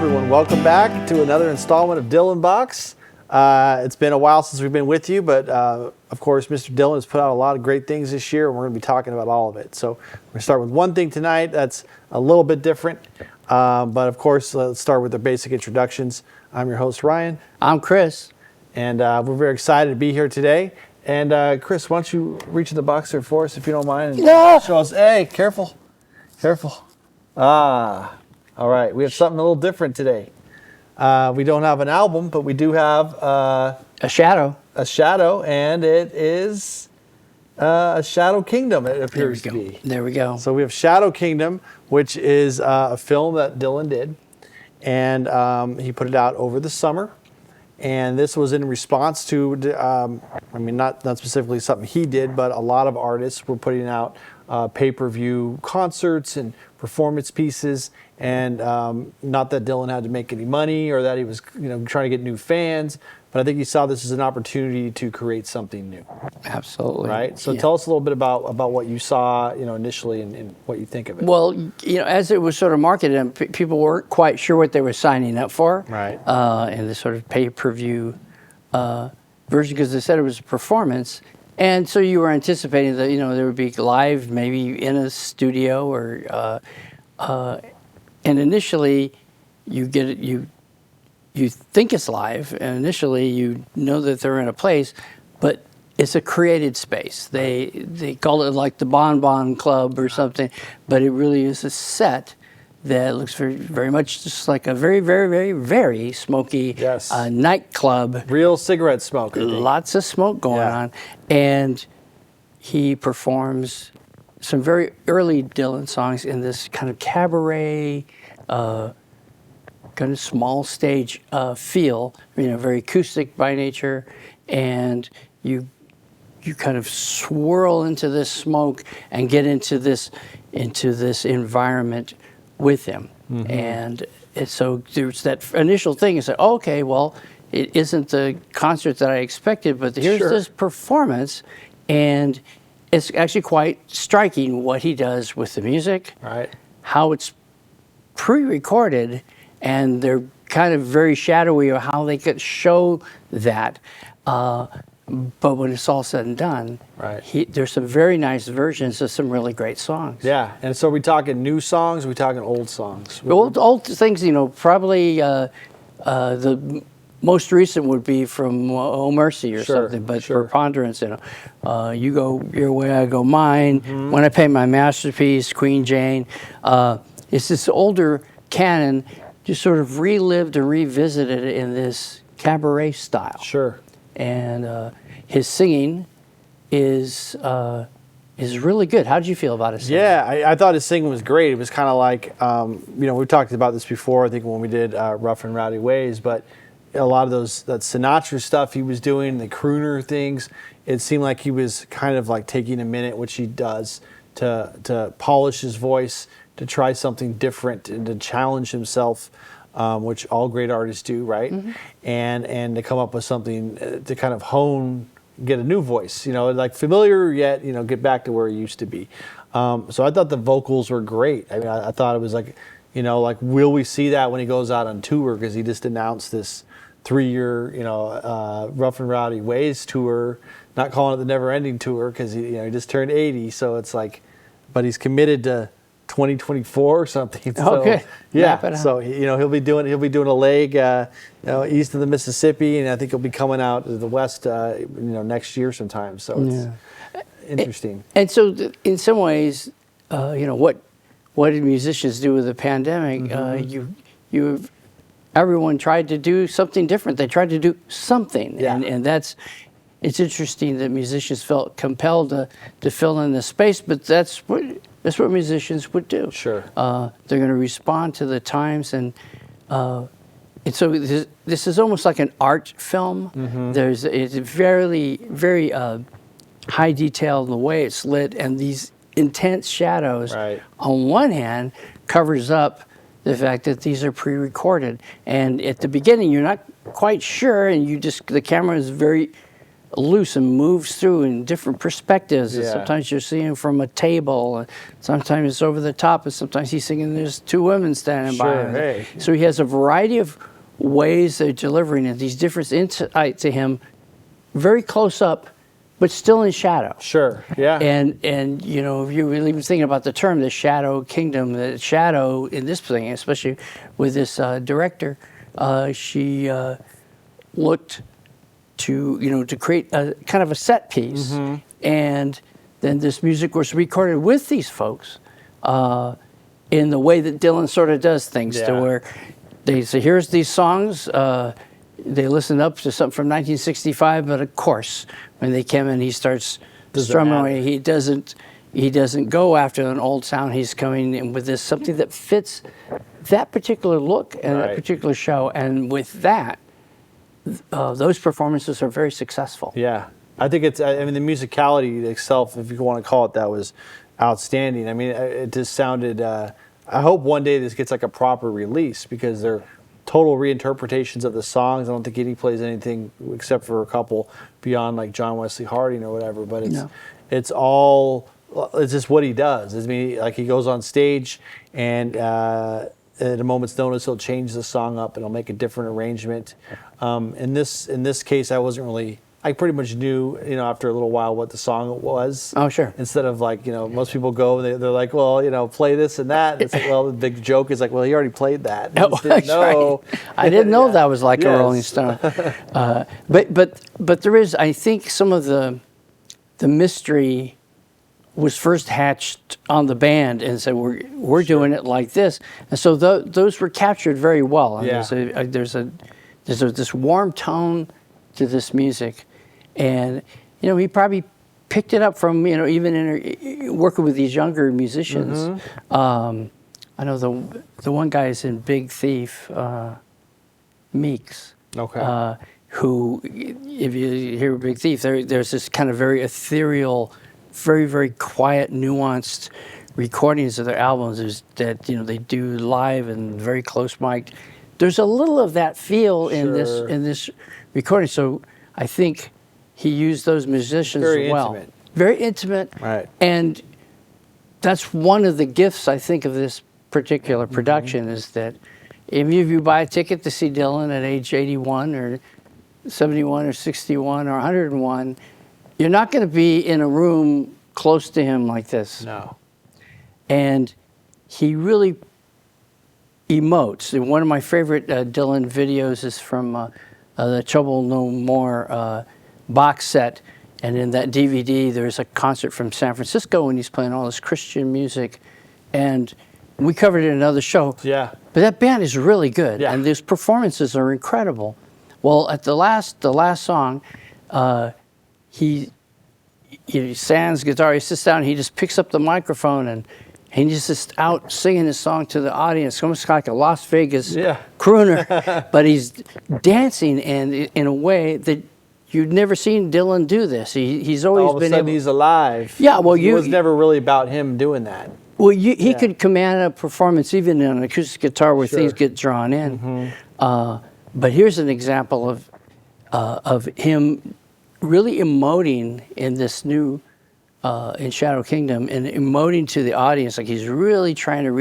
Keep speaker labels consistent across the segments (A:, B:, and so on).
A: everyone. Welcome back to another installment of Dylan Box. It's been a while since we've been with you, but of course, Mr. Dylan has put out a lot of great things this year, and we're going to be talking about all of it. So we're going to start with one thing tonight that's a little bit different, but of course, let's start with the basic introductions. I'm your host, Ryan.
B: I'm Chris.
A: And we're very excited to be here today. And Chris, why don't you reach in the box there for us, if you don't mind, and show us. Hey, careful. Careful. All right. We have something a little different today. We don't have an album, but we do have
B: a shadow.
A: A shadow, and it is a Shadow Kingdom, it appears to be.
B: There we go.
A: So we have Shadow Kingdom, which is a film that Dylan did, and he put it out over the summer. And this was in response to, I mean, not specifically something he did, but a lot of artists were putting out pay-per-view concerts and performance pieces. And not that Dylan had to make any money or that he was, trying to get new fans, but I think he saw this as an opportunity to create something new.
B: Absolutely.
A: Right. So tell us a little bit about what you saw, initially, and what you think of it.
B: Well, as it was sort of marketed, and people weren't quite sure what they were signing up for.
A: Right.
B: In this sort of pay-per-view version, because they said it was a performance. And so you were anticipating that, there would be live, maybe in a studio or, and initially you get it, you think it's live, and initially you know that they're in a place, but it's a created space. They call it like the Bon Bon Club or something, but it really is a set that looks very, very much just like a very, very, very, very smoky nightclub.
A: Real cigarette smoke.
B: Lots of smoke going on. And he performs some very early Dylan songs in this kind of cabaret, kind of small stage feel, very acoustic by nature. And you kind of swirl into this smoke and get into this environment with him. Mm-hmm. And so there's that initial thing. It's like, okay, well, it isn't the concert that I expected, but here's this performance, and it's actually quite striking what he does with the music,
A: right? How
B: it's pre-recorded, and they're kind of very shadowy of how they could show that. But when it's all said and done, there's some very nice versions of some really great songs.
A: Yeah, and so are we talking new songs? Are we talking old songs?
B: Old things, probably the most recent would be from Oh Mercy or something, but Preponderance, you go your way, I go mine. Mm-hmm. When I Paint My Masterpiece, Queen Jane. It's this older canon, just sort of relived and revisited in this cabaret style.
A: Sure.
B: And his singing is really good. How did you feel about his singing?
A: Yeah, I thought his singing was great. It was kind of like, we've talked about this before, I think when we did Rough and Rowdy Ways, but a lot of that Sinatra stuff he was doing, the crooner things, it seemed like he was kind of like taking a minute, which he does, to polish his voice, to try something different and to challenge himself. Which all great artists do, right? Mm-hmm. And to come up with something to kind of get a new voice, like familiar yet, get back to where it used to be. So I thought the vocals were great. I mean, I thought it was like, will we see that when he goes out on tour? Because he just announced this 3-year, Rough and Rowdy Ways tour, not calling it the Never Ending Tour because he just turned 80. So it's like, but he's committed to 2024 or something. So,
B: okay.
A: Yeah. So he'll be doing a leg east of the Mississippi, and I think he'll be coming out to the west next year sometime. So it's interesting.
B: And so in some ways, what did musicians do with the pandemic? Mm-hmm. Everyone tried to do something different. They tried to do something, and it's interesting that musicians felt compelled to fill in the space, but that's what musicians would do.
A: Sure.
B: They're going to respond to the times, and so this is almost like an art film. Mm-hmm. It's very, very high detail in the way it's lit, and these intense shadows, on one hand, covers up the fact that these are pre-recorded. And at the beginning, you're not quite sure, and the camera is very loose and moves through in different perspectives. And
A: Yeah.
B: sometimes you're seeing from a table, and sometimes it's over the top, and sometimes he's singing there's two women standing by
A: Sure,
B: him.
A: hey.
B: So he has a variety of ways of delivering it, these different insight to him, very close up, but still in shadow.
A: Sure. Yeah.
B: And you know, if you're really thinking about the term, the shadow kingdom, the shadow in this thing, especially with this director, she looked to create a kind of a set piece, and then this music was recorded with these folks in the way that Dylan sort of does things, to
A: Yeah.
B: where they say, here's these songs. They listen up to something from 1965, but of course, when they come in, he starts strumming away. He doesn't go after an old sound. He's coming in with this something that fits that particular look and that particular show. And with that, those performances are very successful.
A: Yeah, I think it's. I mean, the musicality itself, if you want to call it that, was outstanding. I mean, it just sounded. I hope one day this gets like a proper release, because they're total reinterpretations of the songs. I don't think Eddie plays anything except for a couple beyond like John Wesley Harding or whatever. But it's all. It's just what he does. I mean, like he goes on stage and. At a moment's notice, he'll change the song up and he'll make a different arrangement. In this case, I wasn't really. I pretty much knew, after a little while what the song was.
B: Oh, sure.
A: Instead of like, most people go, they're like, well, play this and that. And it's like, well, the big joke is like, well, he already played that.
B: Oh, that's right. I didn't know that was like a Rolling Stone. But there is, I think, some of the mystery was first hatched on the band and said, we're doing it like this. And so those were captured very well. And there's this warm tone to this music. And, he probably picked it up from, even in working with these younger musicians. I know the one guy is in Big Thief, Meeks.
A: Okay.
B: Who, if you hear Big Thief, there's this kind of very ethereal, very, very quiet, nuanced recordings of their albums that they do live and very close mic'd. There's a little of that feel in this recording. So I think he used those musicians well. Intimate. Very intimate.
A: Right.
B: And that's one of the gifts, I think, of this particular production, is that if you buy a ticket to see Dylan at age 81 or 71 or 61 or 101, you're not going to be in a room close to him like this.
A: No.
B: And he really emotes. And one of my favorite Dylan videos is from the Trouble No More box set. And in that DVD, there's a concert from San Francisco, and he's playing all this Christian music. And we covered it in another show.
A: Yeah.
B: But that band is really good.
A: Yeah.
B: And these performances are incredible. Well, at the last song, he stands guitar, he sits down, he just picks up the microphone, and he's just out singing his song to the audience, almost like a Las Vegas crooner, but he's dancing, and in a way that you'd never seen Dylan do this. He's always
A: all of
B: been
A: a sudden
B: able.
A: He's alive.
B: Yeah, well,
A: it was never really about him doing that.
B: Well, he could command a performance even on an acoustic guitar where things get drawn in. But here's an example of him really emoting in this new in Shadow Kingdom, and emoting to the audience, like he's really trying to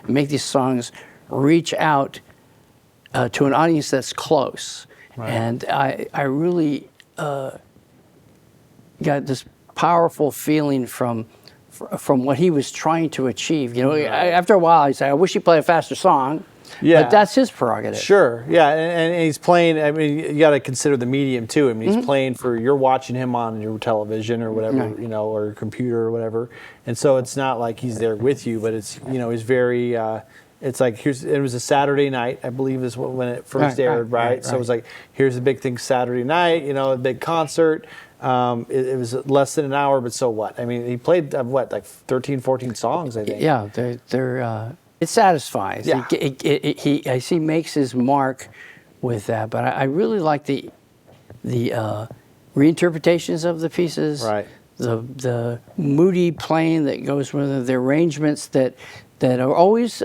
B: make these songs reach out to an audience that's close. Right. And I really got this powerful feeling from what he was trying to achieve. After a while, I said, I wish he played a faster song. Yeah, but that's his prerogative.
A: Sure, yeah, and he's playing. I mean, you got to consider the medium too. I mean, he's playing for, you're watching him on your television or whatever, or your computer or whatever, and so it's not like he's there with you, but it's he's very. It's like it was a Saturday night, I believe, is when it first aired, right? So it was like, here's the big thing Saturday night, a big concert. It was less than an hour, but so what? I mean, he played like 13, 14 songs, I think. Yeah,
B: they're. It satisfies.
A: Yeah.
B: I see makes his mark with that, but I really like the reinterpretations of the pieces.
A: Right.
B: The moody playing that goes with it, the arrangements that are always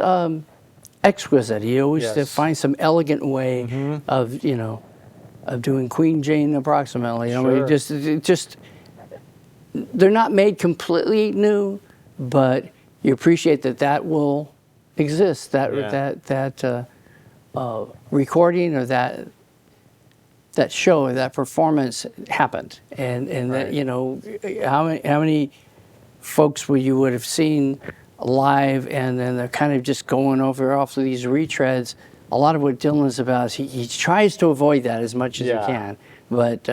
B: exquisite. He always finds some elegant way of doing Queen Jane approximately. I mean,
A: Sure.
B: just they're not made completely new, but you appreciate that will exist. That recording or that show or that performance happened, and
A: Right.
B: that, you know, how many folks you would have seen live, and then they're kind of just going off of these retreads. A lot of what Dylan's about is he tries to avoid that as much as he can, but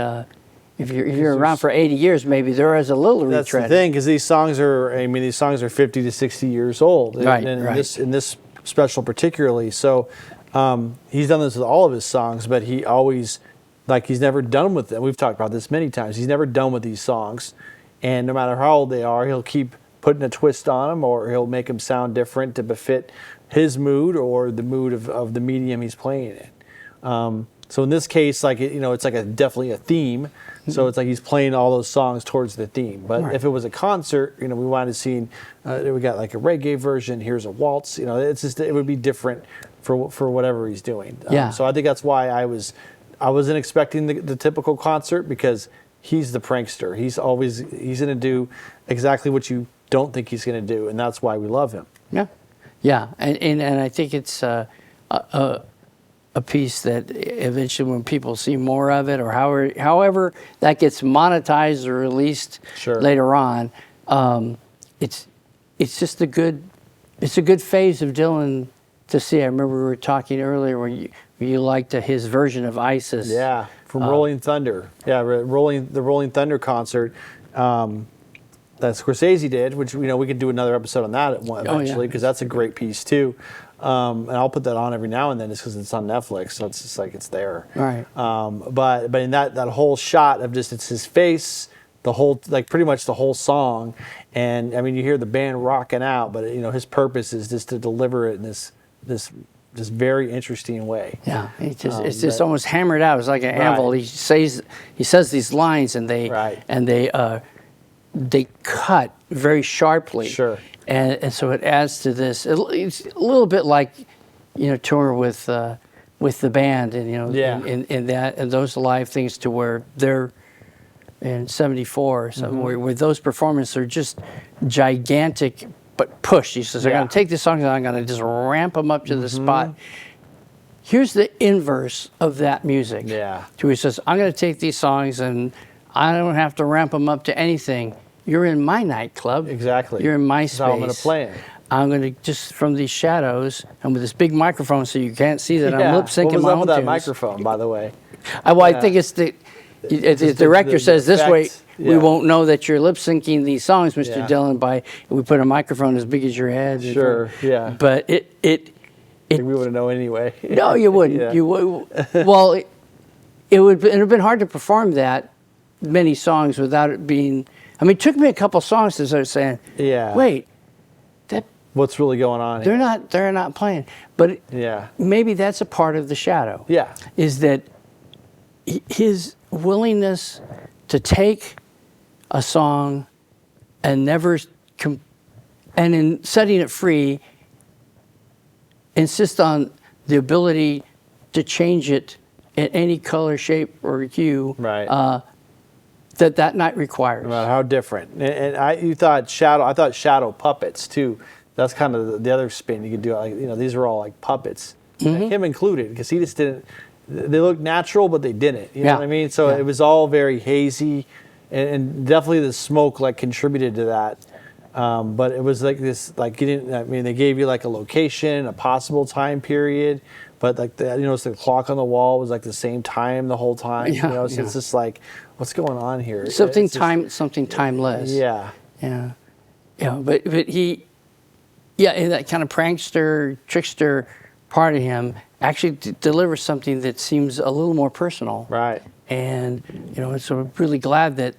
B: if you're around for 80 years, maybe there is a little retread.
A: That's the thing, because these songs are 50 to 60 years old,
B: Right,
A: and
B: right.
A: in this special particularly. So he's done this with all of his songs, but he always, like, he's never done with them. We've talked about this many times. He's never done with these songs, and no matter how old they are, he'll keep putting a twist on them, or he'll make them sound different to befit his mood or the mood of the medium he's playing in. So in this case, like, you know, it's like definitely a theme. So it's like he's playing all those songs towards the theme. But
B: Right.
A: if it was a concert, you know, we wanted to see, we got like a reggae version. Here's a waltz. You know, it's just, it would be different for whatever he's doing.
B: Yeah.
A: So I think that's why I wasn't expecting the typical concert, because he's the prankster. He's going to do exactly what you don't think he's going to do, and that's why we love him.
B: Yeah, yeah, and I think it's a piece that eventually, when people see more of it, or however that gets monetized or released
A: Sure.
B: later on, it's just a good phase of Dylan to see. I remember we were talking earlier when you liked his version of ISIS.
A: Yeah, from Rolling Thunder. Yeah, the Rolling Thunder concert that Scorsese did, which, you know, we could do another episode on that eventually, because that's a great piece too. And I'll put that on every now and then just because it's on Netflix, so it's just like it's there.
B: Right.
A: But in that whole shot of just, it's his face, the whole, like, pretty much the whole song, and I mean, you hear the band rocking out, but, you know, his purpose is just to deliver it in this very interesting way.
B: Yeah, it's just almost hammered out. It's like an anvil. He says these lines, and they cut very sharply.
A: Sure.
B: And so it adds to this. It's a little bit like, you know, touring with the band, and, you know, in those live things, to where they're in '74 or something, where those performances are just gigantic, but push. He says, I'm going to take these songs and I'm going to just ramp them up to the spot. Here's the inverse of that music.
A: Yeah.
B: So he says, I'm going to take these songs and I don't have to ramp them up to anything. You're in my nightclub.
A: Exactly.
B: You're in my
A: That's
B: space.
A: how I'm going to play it.
B: I'm going to, just from these shadows and with this big microphone, so you can't see that I'm lip syncing
A: What was
B: my
A: up
B: own
A: with that
B: tunes.
A: microphone, by the way?
B: I think it's the director says this way,
A: effect.
B: we won't know that you're lip syncing these songs, Mr.
A: Yeah.
B: Dylan, by we put a microphone as big as your head.
A: Sure, yeah.
B: But it
A: We wouldn't know anyway.
B: no, you wouldn't.
A: Yeah.
B: You would. Well, it would have been hard to perform that many songs without it being. I mean, it took me a couple songs to start saying,
A: Yeah.
B: wait, that
A: What's really going on here?
B: they're not playing. But
A: Yeah.
B: maybe that's a part of the shadow.
A: Yeah.
B: Is that his willingness to take a song and never, and in setting it free, insist on the ability to change it in any color, shape, or hue.
A: Right.
B: That night requires.
A: No matter how different. And I thought shadow puppets too. That's kind of the other spin you could do. Like, you know, these are all like puppets, him included, because he just didn't. They looked natural, but they didn't. You know what I mean? So it was all very hazy, and definitely the smoke like contributed to that. But it was like this, like, you didn't. I mean, they gave you like a location, a possible time period, but like the, you know, the clock on the wall was like the same time the whole time.
B: Yeah,
A: you know, so it's just like, what's going on here?
B: Something
A: It's just-
B: something timeless.
A: Yeah.
B: Yeah. Yeah. But he, in that kind of prankster, trickster part of him, actually delivers something that seems a little more personal.
A: Right.
B: And, you know, so I'm really glad that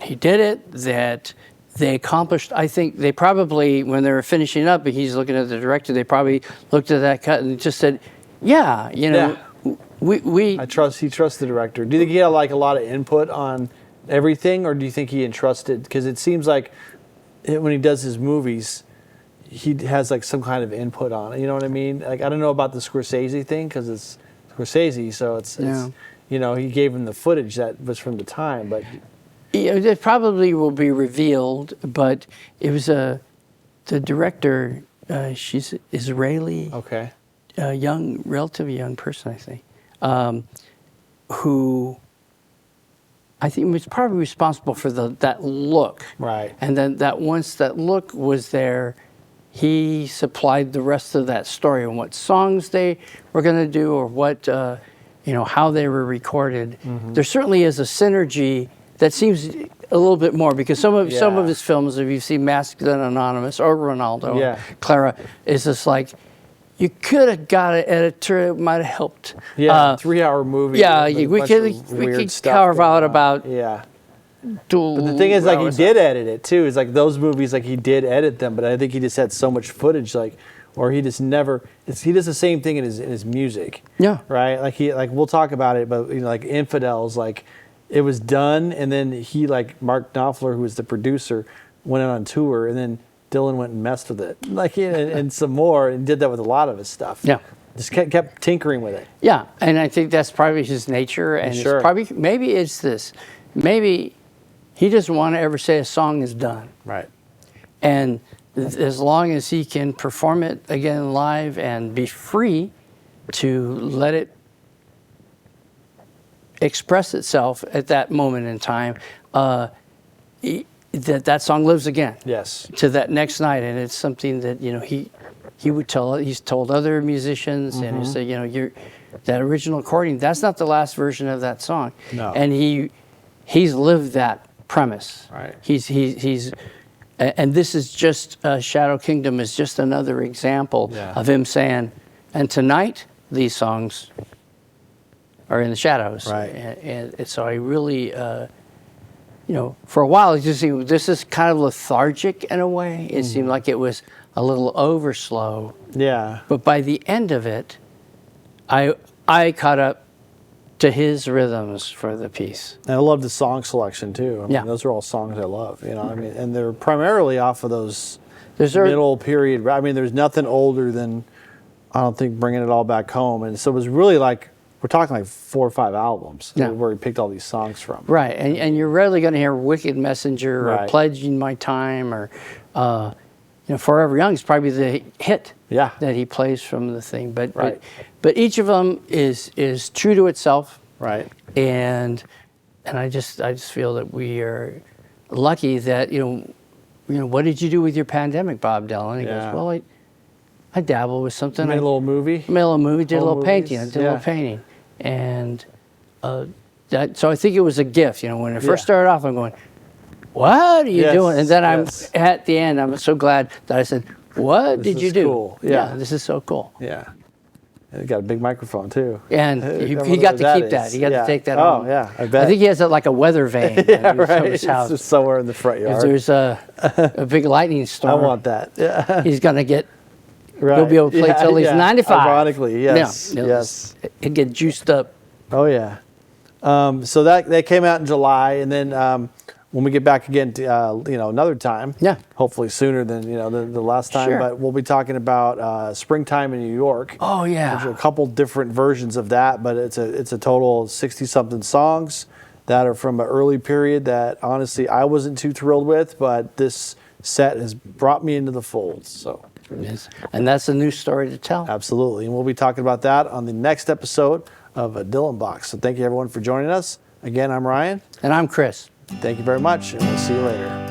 B: he did it, that they accomplished. I think they probably, when they were finishing up, he's looking at the director, they probably looked at that cut and just said, yeah, you know, we
A: He trusts the director. Do you think he had like a lot of input on everything, or do you think he entrusted? Because it seems like when he does his movies, he has like some kind of input on it. You know what I mean? Like, I don't know about the Scorsese thing, because it's Scorsese, so it's you know, he gave him the footage that was from the time, but
B: it probably will be revealed. But it was the director. She's Israeli,
A: okay,
B: young, relatively young person, I think, who I think was probably responsible for that look.
A: right,
B: And then that once that look was there, he supplied the rest of that story and what songs they were going to do or what, you know, how they were recorded. There certainly is a synergy that seems a little bit more because some of his films, if you see Masked and Anonymous or Ronaldo, or Clara, is just like, you could have got an editor that might have helped.
A: yeah, 3-hour movie.
B: Yeah,
A: with a
B: we
A: bunch
B: could
A: of weird stuff
B: carve
A: going
B: out
A: on.
B: about
A: yeah.
B: But
A: But the thing is, like, he did edit it too. It's like those movies, like he did edit them, but I think he just had so much footage, like, or he just never. He does the same thing in his music.
B: Yeah.
A: Right. Like we'll talk about it, but you know, like Infidels, like it was done, and then he Mark Knopfler, who was the producer, went on tour, and then Dylan went and messed with it, like and some more, and did that with a lot of his stuff.
B: Yeah.
A: Just kept tinkering with it.
B: Yeah, and I think that's probably his nature, and
A: Sure.
B: it's probably maybe it's this, maybe he doesn't want to ever say a song is done,
A: Right.
B: and as long as he can perform it again live and be free to let it express itself at that moment in time, that song lives again.
A: Yes.
B: To that next night, and it's something that you know he would tell. He's told other musicians, and he said, you know, that original recording. That's not the last version of that song.
A: No.
B: And he's lived that premise.
A: Right.
B: He's and this is just Shadow Kingdom is just another example of him saying, and tonight these songs are in the shadows.
A: Right.
B: And so I really. You know, for a while, this is kind of lethargic in a way. It seemed like it was a little over slow.
A: Yeah.
B: But by the end of it, I caught up to his rhythms for the piece.
A: And I love the song selection too. I mean, those are all songs I love. You know, I mean, and they're primarily off of those middle period. I mean, there's nothing older than I don't think Bringing It All Back Home, and so it was really like. We're talking like 4 or 5 albums where he picked all these songs from.
B: Right, and you're rarely going to hear "Wicked Messenger" or "Pledging My Time" or you know, "Forever Young" is probably the hit that he plays from the thing. But each of them is true to itself.
A: Right.
B: And I just feel that we are lucky that you know what did you do with your pandemic, Bob Dylan? He goes, well, I dabbled with something.
A: Made a little movie.
B: Made a little movie. Did a little painting. I did a little painting. And so I think it was a gift. You know, when it first started off, I'm going, "What are you doing?" And then I'm at the end. I'm so glad that I said, "What did you do?"
A: Cool.
B: Yeah, this is so cool.
A: Yeah, and he got a big microphone too.
B: And he got to keep that. He got to take that home.
A: Oh yeah, I bet.
B: I think he has like a weather vane from his house.
A: It's just somewhere in the front yard.
B: If there's a big lightning storm,
A: I want that. Yeah.
B: He's gonna get. He'll be able to play till he's 95.
A: Ironically, yes, yes.
B: He'd get juiced up.
A: Oh yeah. So that came out in July, and then when we get back again, to, you know, another time.
B: Yeah.
A: Hopefully sooner than the last time.
B: Sure.
A: But we'll be talking about Springtime in New York.
B: Oh yeah.
A: There's a couple different versions of that, but it's a total of 60-something songs that are from an early period that honestly I wasn't too thrilled with, but this set has brought me into the fold. So.
B: Yes. And that's a new story to tell.
A: Absolutely. And we'll be talking about that on the next episode of Dylan Box. So thank you everyone for joining us. Again, I'm Ryan.
B: And I'm Chris.
A: Thank you very much, and we'll see you later.